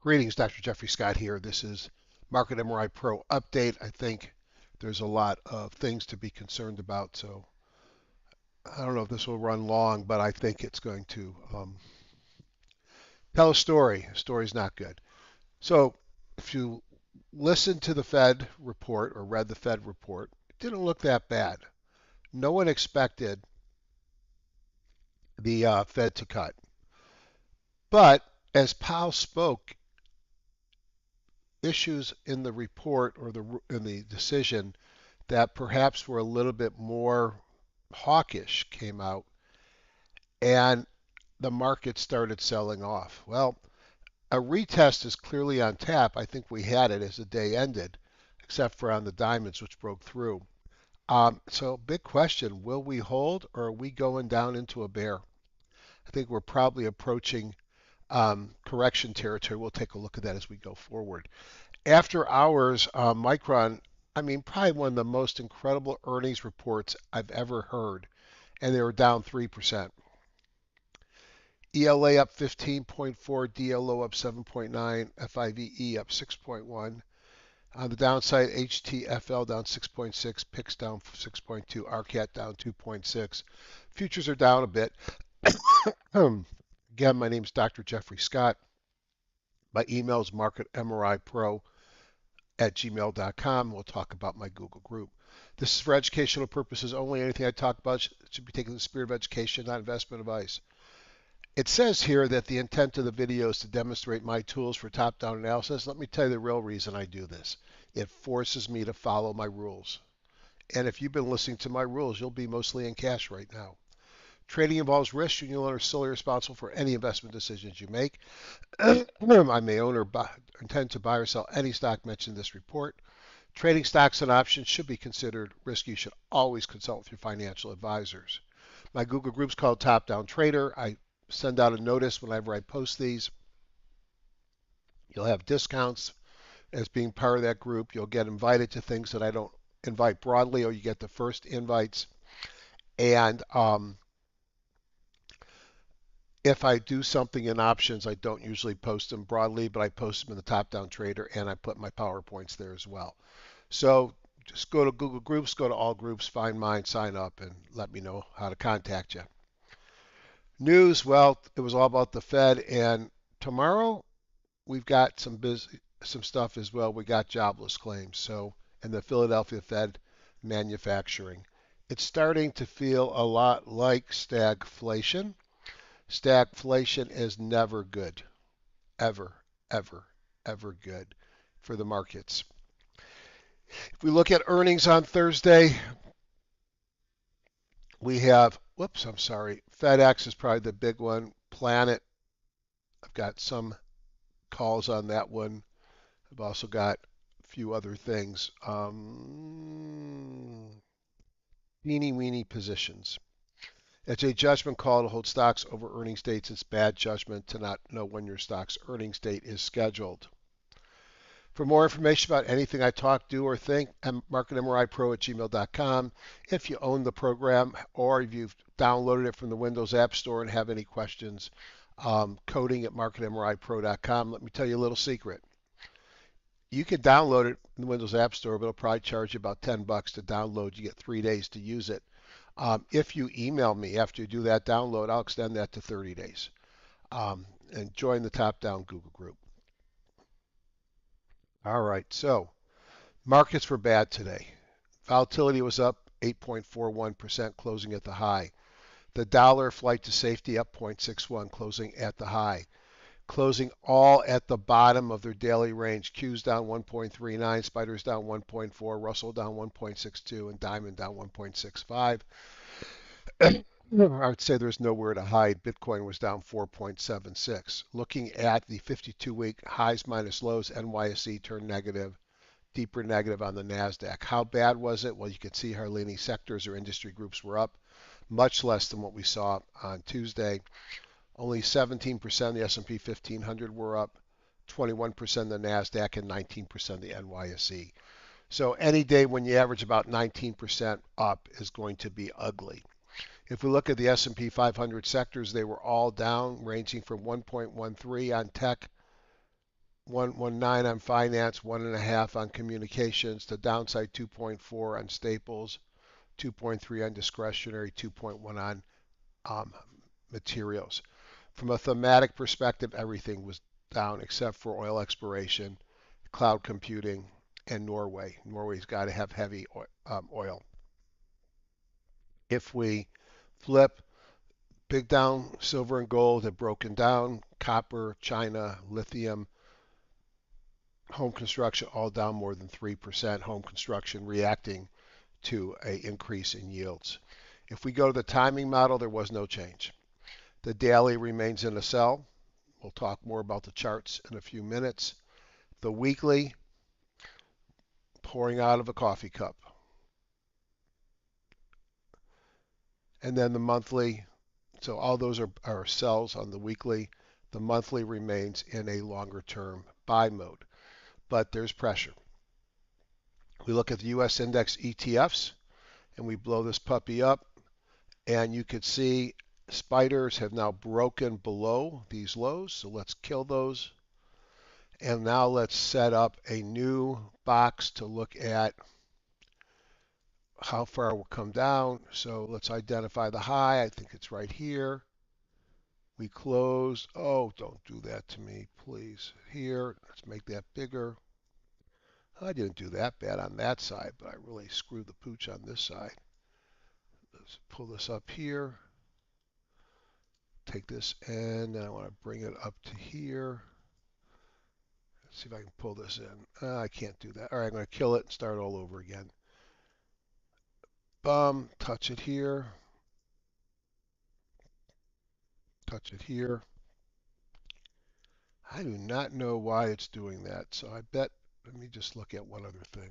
Greetings, Dr. Jeffrey Scott here. This is Market MRI Pro update. I think there's a lot of things to be concerned about, so I don't know if this will run long, but I think it's going to tell a story. The story's not good. So if you listen to the Fed report or read the Fed report, it didn't look that bad. No one expected the Fed to cut. But as Powell spoke, issues in the report or in the decision that perhaps were a little bit more hawkish came out, and the market started selling off. Well, a retest is clearly on tap. I think we had it as the day ended, except for on the diamonds, which broke through. So big question, will we hold or are we going down into a bear? I think we're probably approaching correction territory. We'll take a look at that as we go forward. After hours, Micron, I mean, probably one of the most incredible earnings reports I've ever heard, and they were down 3%. ELA up 15.4, DLO up 7.9, FIVE up 6.1. On the downside, HTFL down 6.6, PIX down 6.2, RCAT down 2.6. Futures are down a bit. Again, my name is Dr. Jeffrey Scott. My email is marketmripro@gmail.com. We'll talk about my Google group. This is for educational purposes only. Anything I talk about should be taken in the spirit of education, not investment advice. It says here that the intent of the video is to demonstrate my tools for top-down analysis. Let me tell you the real reason I do this. It forces me to follow my rules. And if you've been listening to my rules, you'll be mostly in cash right now. Trading involves risk, and you're solely responsible for any investment decisions you make. I may own or intend to buy or sell any stock mentioned in this report. Trading stocks and options should be considered risky. You should always consult with your financial advisors. My Google group's called Top Down Trader. I send out a notice whenever I post these. You'll have discounts as being part of that group. You'll get invited to things that I don't invite broadly, or you get the first invites. And if I do something in options, I don't usually post them broadly, but I post them in the top-down trader, and I put my PowerPoints there as well. So just go to Google Groups, go to all groups, find mine, sign up, and let me know how to contact you. News, well, it was all about the Fed, and tomorrow we've got some stuff as well. We got jobless claims, so and the Philadelphia Fed manufacturing. It's starting to feel a lot like stagflation. Stagflation is never good. Ever, ever, ever good for the markets. If we look at earnings on Thursday, we have, whoops, I'm sorry, FedEx is probably the big one. Planet, I've got some calls on that one. I've also got a few other things. Teeny weeny positions. It's a judgment call to hold stocks over earnings dates. It's bad judgment to not know when your stock's earnings date is scheduled. For more information about anything I talk, do, or think, marketmripro@gmail.com. If you own the program or if you've downloaded it from the Windows App Store and have any questions, coding at marketmripro.com. Let me tell you a little secret. You can download it in the Windows App Store, but it'll probably charge you about $10 to download. You get 3 days to use it. If you email me after you do that download, I'll extend that to 30 days. And join the top-down Google group. All right, so markets were bad today. Volatility was up 8.41%, closing at the high. The dollar flight to safety up 0.61, closing at the high. Closing all at the bottom of their daily range. Q's down 1.39, Spiders down 1.4, Russell down 1.62, and Diamond down 1.65. I would say there's nowhere to hide. Bitcoin was down 4.76. Looking at the 52-week highs minus lows, NYSE turned negative, deeper negative on the NASDAQ. How bad was it? Well, you can see how any sectors or industry groups were up, much less than what we saw on Tuesday. Only 17% of the S&P 1500 were up, 21% of the NASDAQ, and 19% of the NYSE. So any day when you average about 19% up is going to be ugly. If we look at the S&P 500 sectors, they were all down, ranging from 1.13 on tech 1.19 on finance, 1.5 on communications, the downside 2.4 on staples, 2.3 on discretionary, 2.1 on materials. From a thematic perspective, everything was down except for oil exploration, cloud computing, and Norway. Norway's got to have heavy oil. If we flip, big down, silver and gold have broken down, copper, China, lithium, home construction all down more than 3%, home construction reacting to an increase in yields. If we go to the timing model, there was no change. The daily remains in a sell. We'll talk more about the charts in a few minutes. The weekly, pouring out of a coffee cup. And then the monthly, so all those are sells on the weekly. The monthly remains in a longer term buy mode, but there's pressure. We look at the US index ETFs and we blow this puppy up, and you could see spiders have now broken below these lows, so let's kill those. And now let's set up a new box to look at how far we'll come down. So let's identify the high. I think it's right here. We close. Oh, don't do that to me, please. Here, let's make that bigger. I didn't do that bad on that side, but I really screwed the pooch on this side. Let's pull this up here. Take this and then I want to bring it up to here. Let's see if I can pull this in. I can't do that. All right, I'm going to kill it and start all over again. Touch it here. Touch it here. I do not know why it's doing that, so I bet, let me just look at one other thing.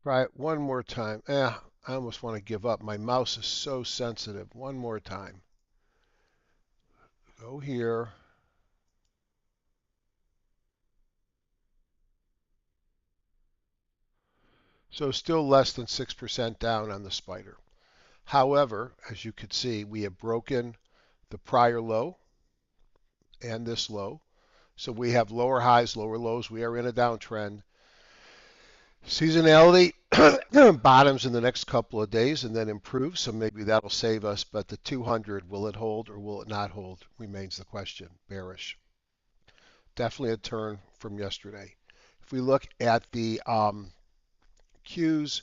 Try it one more time. I almost want to give up. My mouse is so sensitive. One more time. Go here. So still less than 6% down on the spider. However, as you can see, we have broken the prior low and this low. So we have lower highs, lower lows. We are in a downtrend. Seasonality bottoms in the next couple of days and then improves, so maybe that'll save us. But the 200, will it hold or will it not hold, remains the question. Bearish. Definitely a turn from yesterday. If we look at the Qs,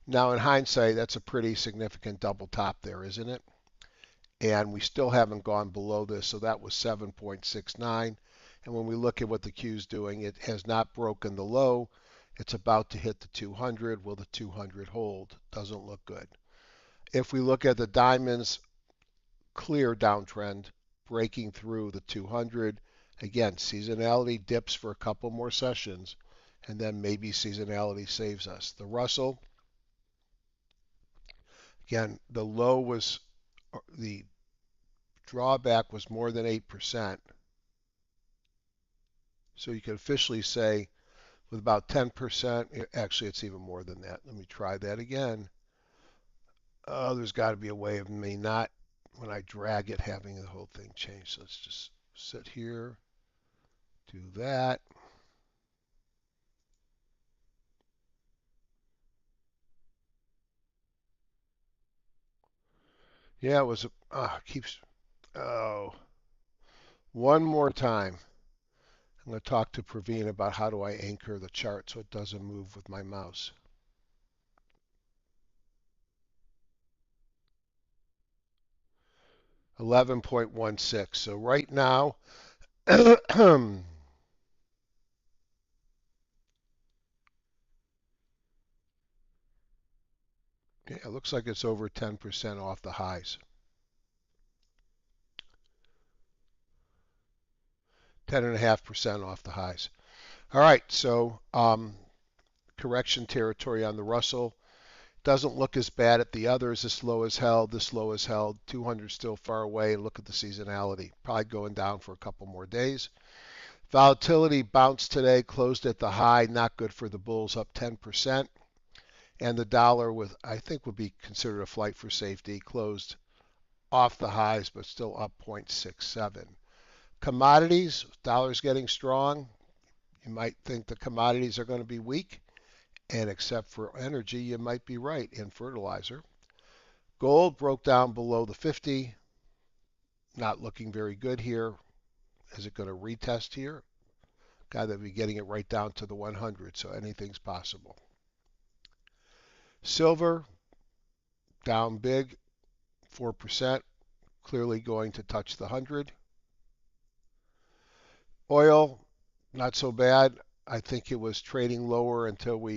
now in hindsight, that's a pretty significant double top there, isn't it? And we still haven't gone below this, so that was 7.69. And when we look at what the Q is doing, it has not broken the low. It's about to hit the 200. Will the 200 hold? Doesn't look good. If we look at the diamonds, clear downtrend, breaking through the 200. Again, seasonality dips for a couple more sessions, and then maybe seasonality saves us. The Russell, again, the low was, the drawback was more than 8%. So you can officially say with about 10%, actually it's even more than that. Let me try that again. Oh, there's got to be a way of me not, when I drag it, having the whole thing change. So let's just sit here, do that. Yeah, it was, keeps, oh, one more time. I'm going to talk to Praveen about how do I anchor the chart so it doesn't move with my mouse. $11.16. So right now, yeah, it looks like it's over 10% off the highs. 10.5% off the highs. All right, so correction territory on the Russell. Doesn't look as bad at the others. This low is held. This low is held. 200 still far away. Look at the seasonality. Probably going down for a couple more days. Volatility bounced today, closed at the high. Not good for the bulls, up 10%. And the dollar, with I think would be considered a flight for safety, closed off the highs but still up 0.67. Commodities, dollar's getting strong. You might think the commodities are going to be weak, and except for energy, you might be right in fertilizer. Gold broke down below the 50, not looking very good here. Is it going to retest here? Got to be getting it right down to the 100, so anything's possible. Silver down big, 4%, clearly going to touch the 100. Oil, not so bad. I think it was trading lower until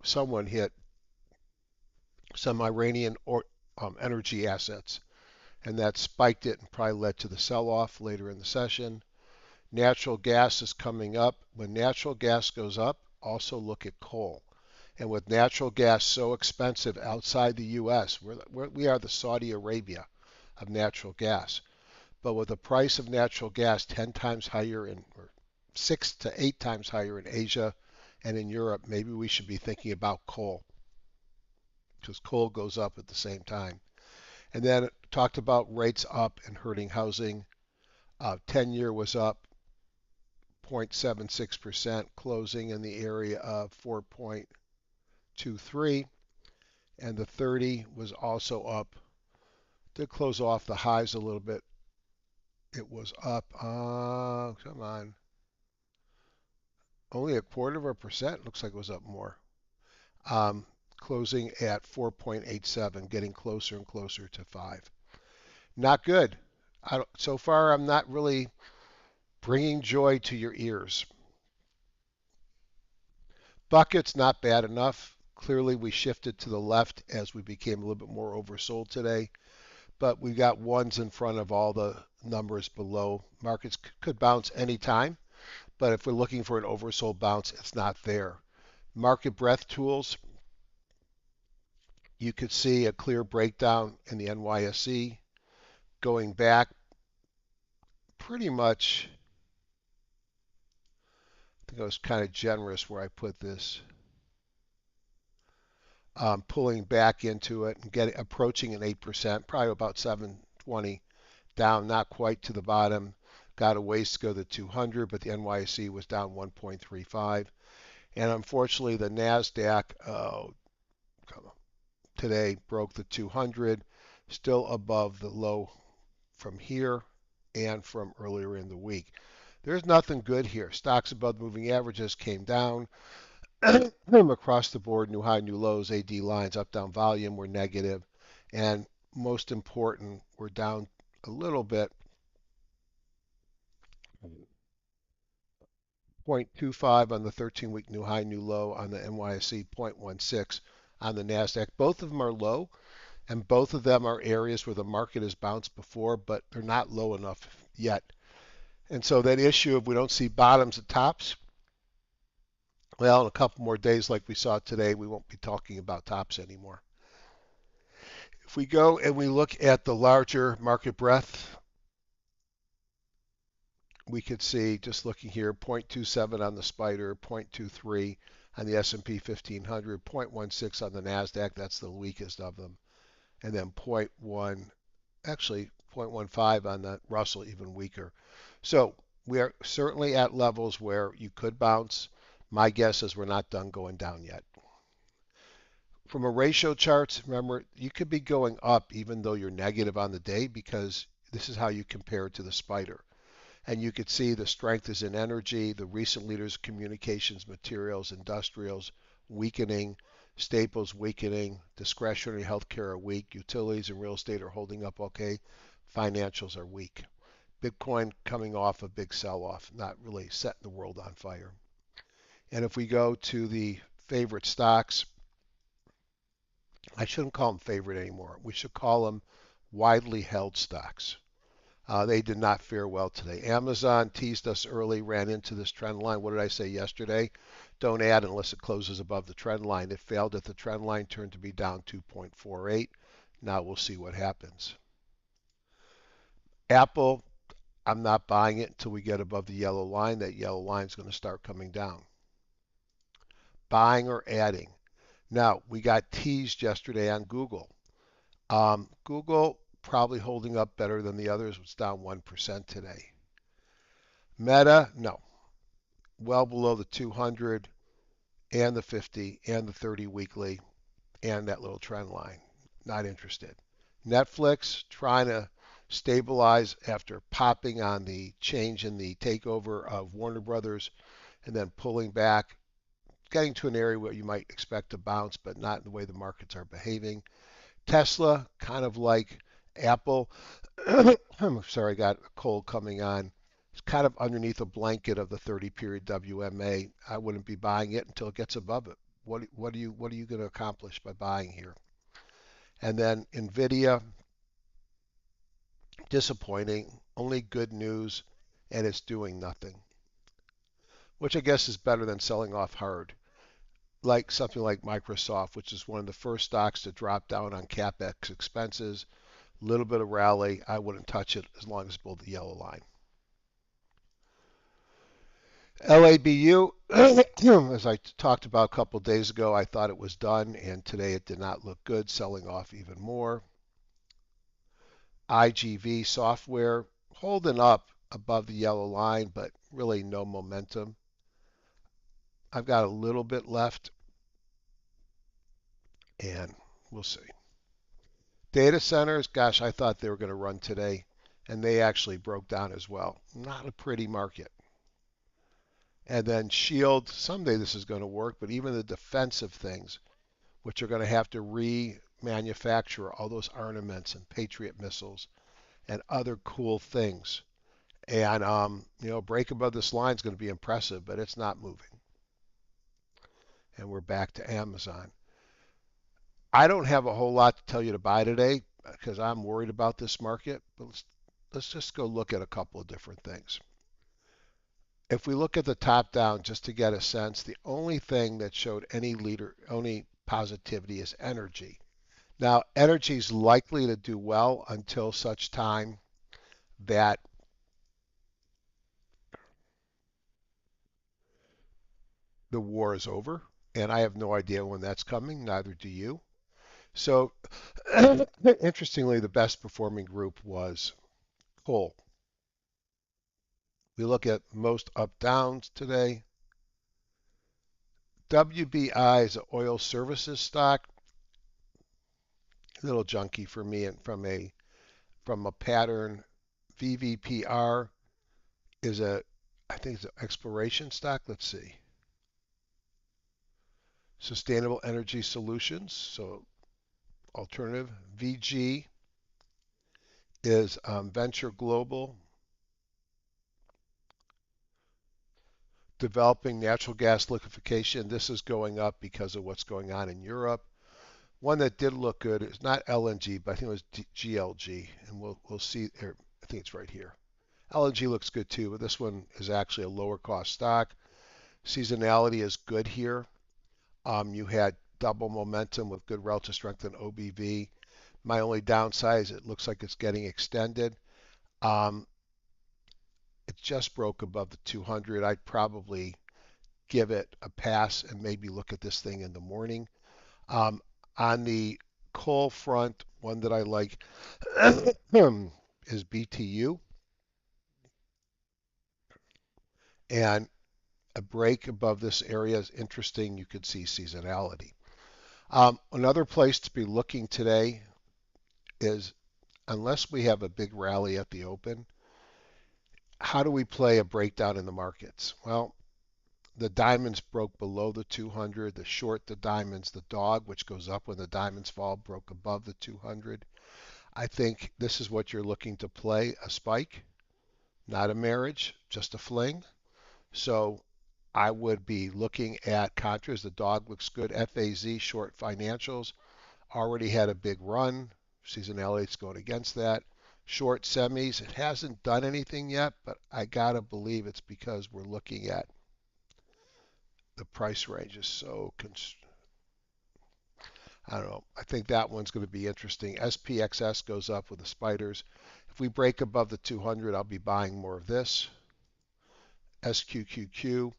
someone hit some Iranian energy assets, and that spiked it and probably led to the sell-off later in the session. Natural gas is coming up. When natural gas goes up, also look at coal. And with natural gas so expensive outside the U.S., we are the Saudi Arabia of natural gas. But with the price of natural gas 10 times higher or 6 to 8 times higher in Asia and in Europe, maybe we should be thinking about coal, because coal goes up at the same time. And then talked about rates up and hurting housing. 10-year was up 0.76%, closing in the area of 4.23, and the 30 was also up. Did close off the highs a little bit. It was up, come on, only 0.25%. Looks like it was up more. Um, Closing at 4.87, getting closer and closer to 5. Not good. So far, I'm not really bringing joy to your ears. Buckets, not bad enough. Clearly, we shifted to the left as we became a little bit more oversold today, but we got ones in front of all the numbers below. Markets could bounce anytime, but if we're looking for an oversold bounce, it's not there. Market breadth tools, you could see a clear breakdown in the NYSE going back pretty much. I think I was kind of generous where I put this. Pulling back into it and approaching an 8%, probably about 720 down, not quite to the bottom. Got a ways to go to 200, but the NYSE was down 1.35. And unfortunately, the NASDAQ today broke the 200, still above the low from here and from earlier in the week. There's nothing good here. Stocks above moving averages came down. Across the board, new high, new lows, AD lines, up, down volume were negative. And most important, we're down a little bit. 0.25 on the 13-week new high, new low on the NYSE, 0.16 on the NASDAQ. Both of them are low, and both of them are areas where the market has bounced before, but they're not low enough yet. And so that issue of we don't see bottoms at tops, well, in a couple more days like we saw today, we won't be talking about tops anymore. If we go and we look at the larger market breadth, we could see, just looking here, 0.27 on the spider, 0.23 on the S&P 1500, 0.16 on the NASDAQ, that's the weakest of them, and then 0.1, actually 0.15 on the Russell, even weaker. So we are certainly at levels where you could bounce. My guess is we're not done going down yet. From a ratio charts, remember, you could be going up even though you're negative on the day, because this is how you compare to the spider. And you could see the strength is in energy, the recent leaders, communications, materials, industrials, weakening, staples weakening, discretionary healthcare are weak, utilities and real estate are holding up okay, financials are weak. Bitcoin coming off a big sell-off, not really setting the world on fire. And if we go to the favorite stocks, I shouldn't call them favorite anymore. We should call them widely held stocks. They did not fare well today. Amazon teased us early, ran into this trend line. What did I say yesterday? Don't add unless it closes above the trend line. It failed at the trend line, turned to be down 2.48. Now we'll see what happens. Apple, I'm not buying it until we get above the yellow line. That yellow line is going to start coming down. Buying or adding? Now, we got teased yesterday on Google. Google probably holding up better than the others. It's down 1% today. Meta, no. Well below the 200 and the 50 and the 30 weekly and that little trend line. Not interested. Netflix trying to stabilize after popping on the change in the takeover of Warner Brothers and then pulling back, getting to an area where you might expect to bounce, but not in the way the markets are behaving. Tesla, kind of like Apple. I'm sorry, I got a cold coming on. It's kind of underneath a blanket of the 30 period WMA. I wouldn't be buying it until it gets above it. What are you going to accomplish by buying here? And then Nvidia, disappointing, only good news, and it's doing nothing, which I guess is better than selling off hard, like something like Microsoft, which is one of the first stocks to drop down on capex expenses. Little bit of rally, I wouldn't touch it as long as it's below the yellow line. LABU, as I talked about a couple of days ago, I thought it was done, and today it did not look good, selling off even more. IGV software holding up above the yellow line, but really no momentum. I've got a little bit left, and we'll see. Data centers, gosh, I thought they were going to run today, and they actually broke down as well. Not a pretty market. And then Shield, someday this is going to work, but even the defensive things, which are going to have to remanufacture all those armaments and Patriot missiles and other cool things. And, break above this line is going to be impressive, but it's not moving. And we're back to Amazon. I don't have a whole lot to tell you to buy today because I'm worried about this market, but let's just go look at a couple of different things. If we look at the top down just to get a sense, the only thing that showed any positivity is energy. Now, energy is likely to do well until such time that the war is over, and I have no idea when that's coming, neither do you. So, interestingly, the best performing group was coal. We look at most up downs today. WBI is an oil services stock, a little junky for me, and from a pattern. VVPR is I think it's an exploration stock. Let's see. Sustainable Energy Solutions, so alternative. VG is Venture Global, developing natural gas liquefaction. This is going up because of what's going on in Europe. One that did look good is not LNG, but I think it was GLG, and we'll see here. I think it's right here. LNG looks good too, but this one is actually a lower cost stock. Seasonality is good here. You had double momentum with good relative strength in OBV. My only downside is it looks like it's getting extended. It just broke above the 200. I'd probably give it a pass and maybe look at this thing in the morning. On the coal front, one that I like is BTU. And a break above this area is interesting. You could see seasonality. Another place to be looking today is, unless we have a big rally at the open, how do we play a breakdown in the markets? Well, the diamonds broke below the 200. The short, the diamonds, the dog, which goes up when the diamonds fall, broke above the 200. I think this is what you're looking to play, a spike, not a marriage, just a fling. So I would be looking at Contras. The dog looks good. FAZ, short financials, already had a big run. Seasonality is going against that. Short semis, it hasn't done anything yet, but I gotta believe it's because we're looking at the price ranges. So I don't know. I think that one's going to be interesting. SPXS goes up with the spiders. If we break above the 200, I'll be buying more of this. SQQQ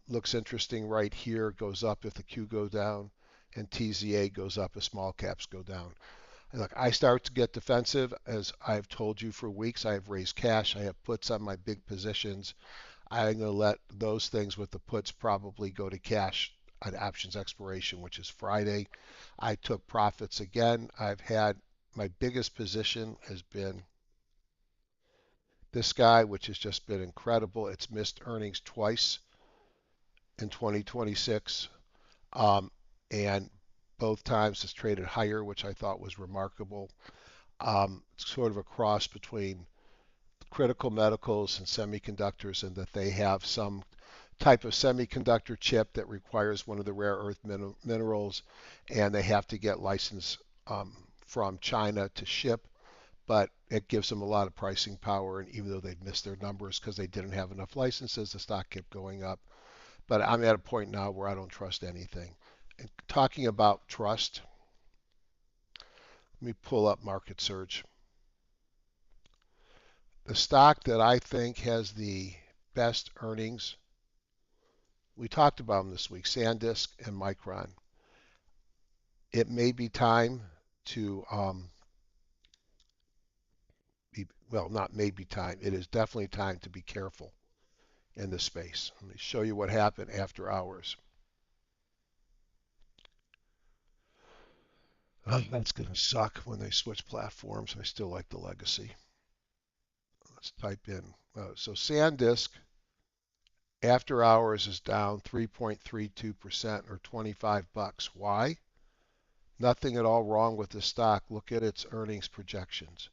looks interesting right here. Goes up if the Q go down. and TZA goes up as small caps go down. Look, I start to get defensive. As I've told you for weeks, I have raised cash. I have puts on my big positions. I'm going to let those things with the puts probably go to cash on options expiration, which is Friday. I took profits again. I've had my biggest position has been this guy, which has just been incredible. It's missed earnings twice in 2026, and both times it's traded higher, which I thought was remarkable. It's sort of a cross between critical medicals and semiconductors, and that they have some type of semiconductor chip that requires one of the rare earth minerals, and they have to get license from China to ship, but it gives them a lot of pricing power. And even though they've missed their numbers because they didn't have enough licenses, the stock kept going up. But I'm at a point now where I don't trust anything. And talking about trust, let me pull up Market Surge. The stock that I think has the best earnings, we talked about them this week, SanDisk and Micron. It may be time to well, not maybe time. It is definitely time to be careful in this space. Let me show you what happened after hours. That's going to suck when they switch platforms. I still like the legacy. Let's type in. So SanDisk after hours is down 3.32% or 25 bucks. Why? Nothing at all wrong with the stock. Look at its earnings projections.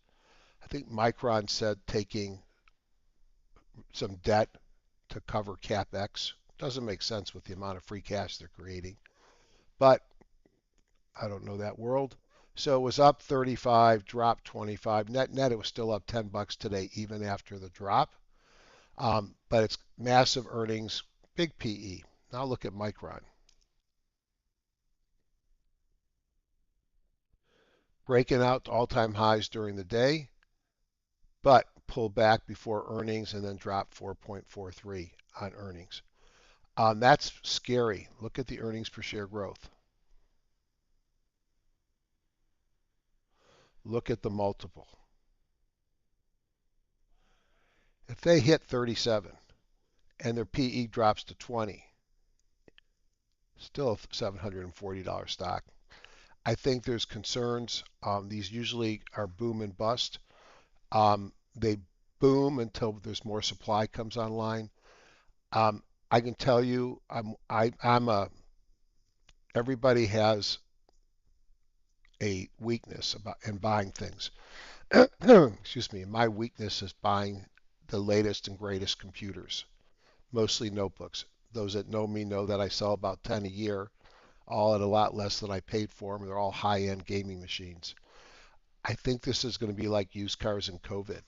I think Micron said taking some debt to cover CapEx. Doesn't make sense with the amount of free cash they're creating. But I don't know that world. So it was up 35, dropped 25. Net it was still up 10 bucks today, even after the drop. But it's massive earnings, big PE. Now look at Micron. Breaking out to all-time highs during the day, but pulled back before earnings and then dropped 4.43 on earnings. That's scary. Look at the earnings per share growth. Look at the multiple. If they hit 37 and their PE drops to 20, still a $740 stock. I think there's concerns. These usually are boom and bust. They boom until there's more supply comes online. I can tell you, everybody has a weakness about in buying things. Excuse me. My weakness is buying the latest and greatest computers, mostly notebooks. Those that know me know that I sell about 10 a year, all at a lot less than I paid for them. They're all high-end gaming machines. I think this is going to be like used cars in COVID.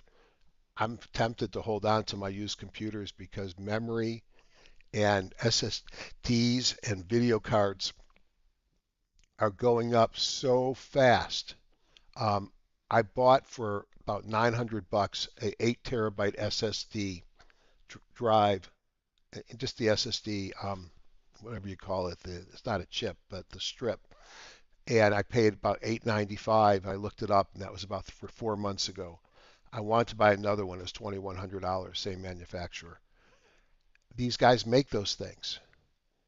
I'm tempted to hold on to my used computers because memory and SSDs and video cards are going up so fast. I bought for about 900 bucks a 8 terabyte SSD drive, just the SSD, whatever you call it. It's not a chip, but the strip. And I paid about $8.95. I looked it up, and that was about 4 months ago. I wanted to buy another one. It was $2,100, same manufacturer. These guys make those things.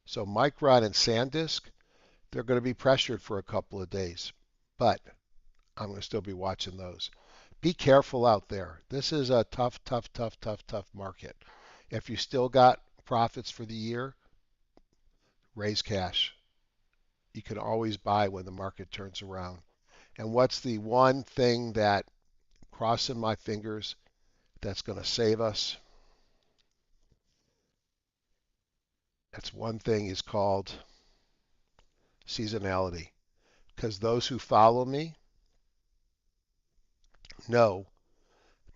So Micron and SanDisk, they're going to be pressured for a couple of days, but I'm going to still be watching those. Be careful out there. This is a tough market. If you still got profits for the year, raise cash. You can always buy when the market turns around. And what's the one thing that, crossing my fingers, that's going to save us? That's one thing is called seasonality. Because those who follow me know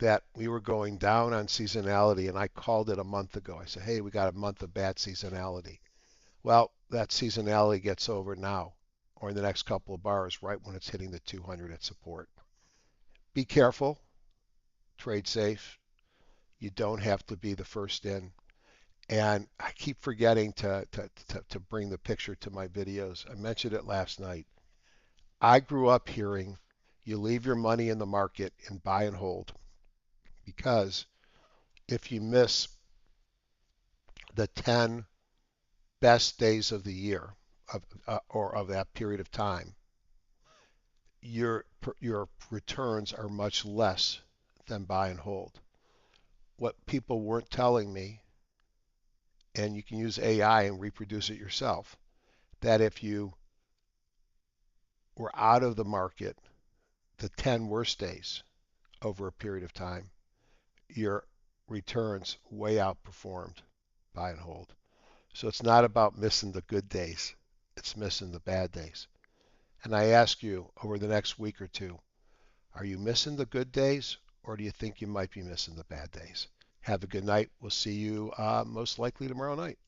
that we were going down on seasonality, and I called it a month ago. I said, hey, we got a month of bad seasonality. Well, that seasonality gets over now or in the next couple of bars right when it's hitting the 200 at support. Be careful. Trade safe. You don't have to be the first in. And I keep forgetting to bring the picture to my videos. I mentioned it last night. I grew up hearing you leave your money in the market and buy and hold because if you miss the 10 best days of the year or of that period of time, your returns are much less than buy and hold. What people weren't telling me, and you can use AI and reproduce it yourself, that if you were out of the market the 10 worst days over a period of time, your returns way outperformed buy and hold. So it's not about missing the good days, it's missing the bad days. And I ask you over the next week or two, are you missing the good days or do you think you might be missing the bad days? Have a good night. We'll see you most likely tomorrow night.